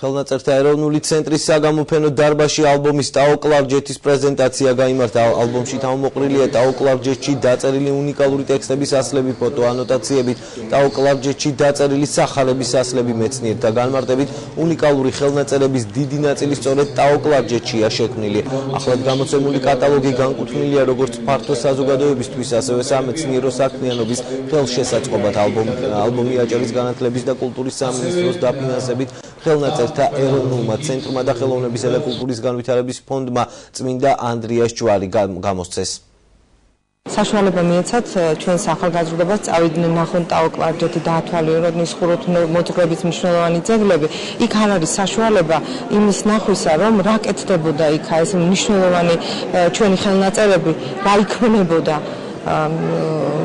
ხელნაწერთა ეროვნული ცენტრის საგამოფენო დარბაზში ალბომის ტაო კლარჯეთის პრეზენტაცია გაიმართა. ალბომში თავმოყრილია ტაო კლარჯეთში დაწერილი უნიკალური ტექსტების ასლები, ფოტო ანოტაციებით, ტაო კლარჯეთში დაწერილი სახარების ასლები, მეცნიერთა განმარტებით უნიკალური ხელნაწერების დიდი ნაწილი სწორედ ტაო კლარჯეთშია შექმნილი. ახლად გამოცემული კატალოგი განკუთვნილია როგორც ფართო საზოგადოებისთვის, ასევე სამეცნიერო საქმიანობის ხელშესაწყობად. ალბომი აჭარის განათლების და კულტურის სამინისტროს დაფინანსებით ხელნაწერთა ეროვნულმა ცენტრმა და ხელოვნებისა და კულტურის განვითარების ფონდმა წმინდა ანდრიას ჯვარი გამოსცეს. საშუალება მიეცათ ჩვენს ახალგაზრდობას წავიდნენ ნახონ ტაო კლარჯეთი დაათვალიერონ ის ხუროთმოძღვრების მნიშვნელოვანი ძეგლები. იქ არ არის საშუალება იმის ნახვისა, რომ რა კეთდებოდა იქ ეს მნიშვნელოვანი ჩვენი ხელნაწერები, რა იქმნებოდა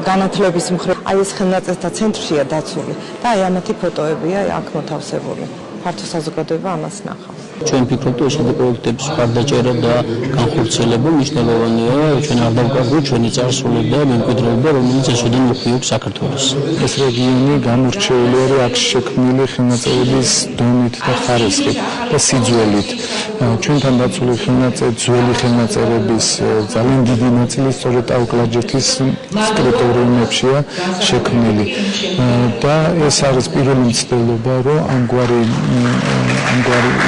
განათლების მხრივ. აი ეს ხელნაწერთა ცენტრშია დაცული და აი ამათი ფოტოებია აქ მოთავსებული. ფართო საზოგადოება ამას ნახავს. ჩვენ ვფიქრობთ, რომ ესეთი პროექტების მხარდაჭერა და განხორციელება მნიშვნელოვანია. ჩვენ არ დავკარგოთ ჩვენი წარსული და მემკვიდრეობა, რომელიც ესოდან უხვიობს საქართველოს. ეს რეგიონი გამორჩეული არის აქ შექმნილი ხელნაწერების დონით და ხარისხით და სიძველით. ჩვენთან დაცული ძველი ხელნაწერების ძალიან დიდი ნაწილი სწორედ ტაო კლარჯეთის ტერიტორიებშია შექმნილი. და ეს არის პირველი მცდელობა, რომ ამგვარი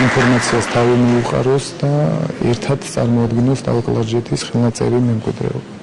ინფორმაციას თავი მიუყაროს და ერთად წარმოადგინოს ტაო კლარჯეთის ხელნაწერი მემკვიდრეობა.